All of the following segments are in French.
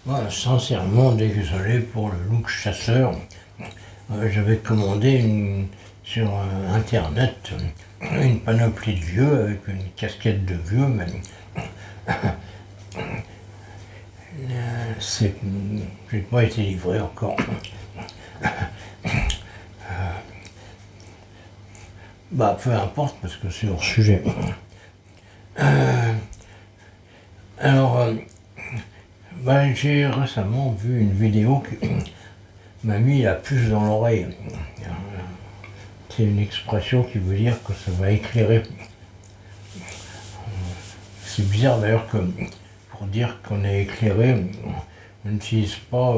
Moi, sincèrement, désolé pour le look chasseur. J'avais commandé sur Internet une panoplie de vieux avec une casquette de vieux, mais j'ai pas été livré encore. Bah, peu importe, parce que c'est hors sujet. Alors, bah, j'ai récemment vu une vidéo qui m'a mis la puce dans l'oreille. C'est une expression qui veut dire que ça va éclairer. C'est bizarre d'ailleurs que pour dire qu'on est éclairé, on n'utilise pas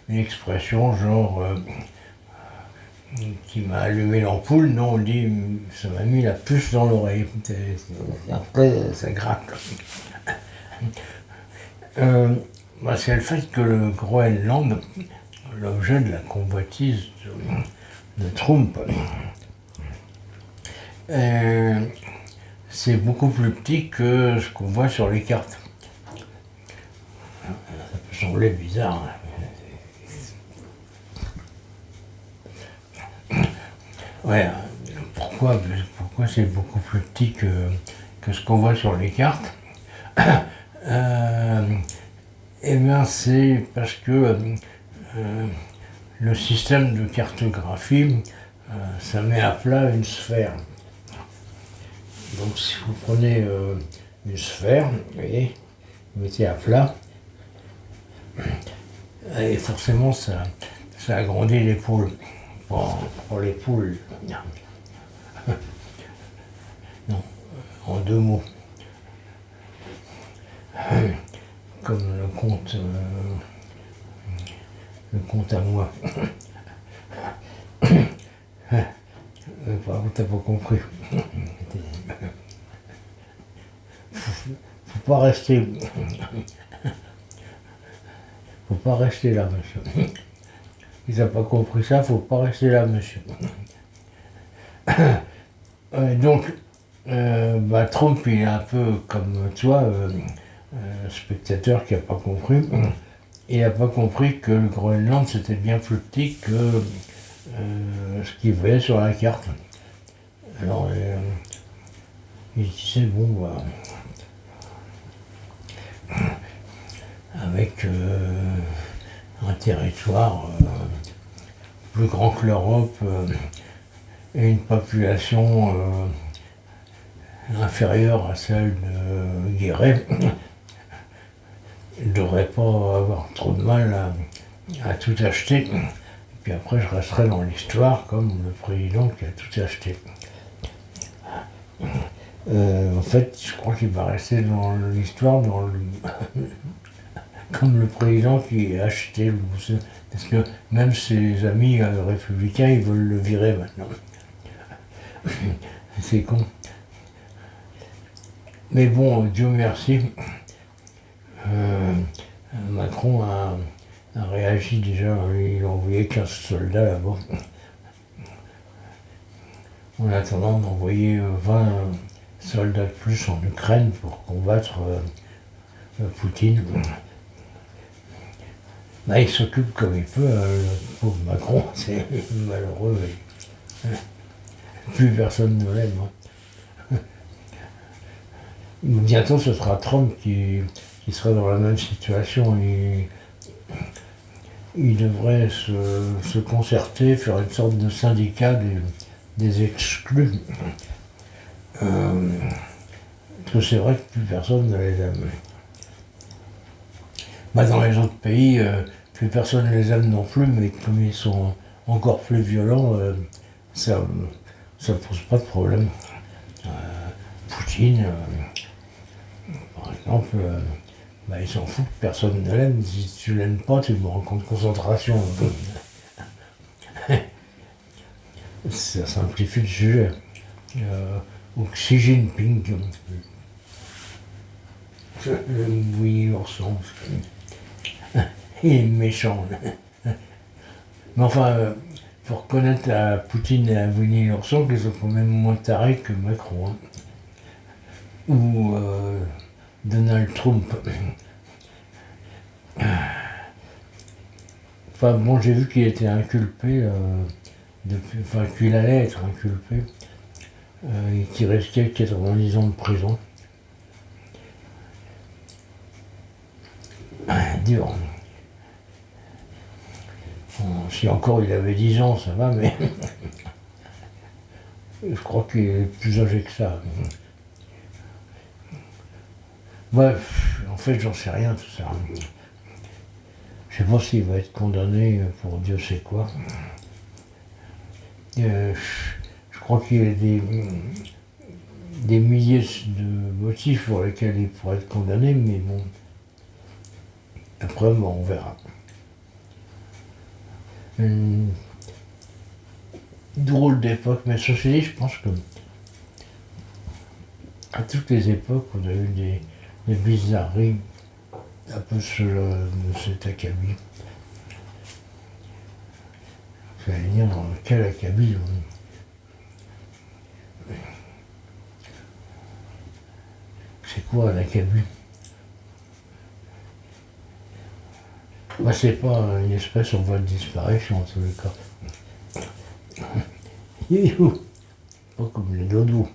une expression genre qui m'a allumé l'ampoule. Non, on dit ça m'a mis la puce dans l'oreille. Après, ça gratte. Bah, c'est le fait que le Groenland, l'objet de la convoitise de Trump, c'est beaucoup plus petit que ce qu'on voit sur les cartes. Ça peut sembler bizarre. Ouais, pourquoi c'est beaucoup plus petit que ce qu'on voit sur les cartes? Eh bien, c'est parce que le système de cartographie, ça met à plat une sphère. Donc, si vous prenez une sphère, vous voyez, vous mettez à plat, et forcément, ça agrandit les poules. Pour les poules, non, en deux mots. Comme le compte à moi. Par contre, t'as pas compris. Faut pas rester. Faut pas rester là, monsieur. Si t'as pas compris ça, faut pas rester là, monsieur. Donc, bah, Trump, il est un peu comme toi, spectateur qui n'a pas compris. Il n'a pas compris que le Groenland, c'était bien plus petit que ce qu'il voyait sur la carte. Alors, il disait, bon, bah, avec un territoire plus grand que l'Europe et une population inférieure à celle de Guéret, il ne devrait pas avoir trop de mal à tout acheter. Et puis après, je resterai dans l'histoire comme le président qui a tout acheté. En fait, je crois qu'il va rester dans l'histoire comme le président qui a acheté le Bousseux. Parce que même ses amis républicains, ils veulent le virer maintenant. C'est con. Mais bon, Dieu merci, Macron a réagi déjà. Il a envoyé 15 soldats là-bas. En attendant d'envoyer 20 soldats de plus en Ukraine pour combattre Poutine. Bah, il s'occupe comme il peut, le pauvre Macron, c'est malheureux. Plus personne ne l'aime. Bientôt, ce sera Trump qui sera dans la même situation. Il devrait se concerter, faire une sorte de syndicat des exclus. Parce que c'est vrai que plus personne ne les aime. Bah, dans les autres pays, plus personne ne les aime non plus, mais comme ils sont encore plus violents, ça pose pas de problème. Poutine, par exemple, bah, il s'en fout que personne ne l'aime. Si tu l'aimes pas, tu es en camp de concentration. Ça simplifie le sujet. Ou Xi Jinping, oui, ourson, il est méchant. Mais enfin, faut reconnaître à Poutine et à Winnie l'ourson qu'ils sont quand même moins tarés que Macron. Ou Donald Trump. Enfin bon, j'ai vu qu'il était inculpé, enfin qu'il allait être inculpé, et qu'il restait 90 ans de prison. Dur. Bon, si encore il avait 10 ans, ça va, mais je crois qu'il est plus âgé que ça. Bref, en fait, j'en sais rien, tout ça. Je sais pas s'il va être condamné pour Dieu sait quoi. Je crois qu'il y a des milliers de motifs pour lesquels il pourrait être condamné, mais bon, après, bon, on verra. Une drôle d'époque, mais ceci dit, je pense que à toutes les époques, on a eu des bizarreries un peu de cet acabit. J'allais dire, quel acabit. C'est quoi un acabit? Bah, c'est pas une espèce en voie de disparition en tous les cas. Youhou. Pas comme les dodos.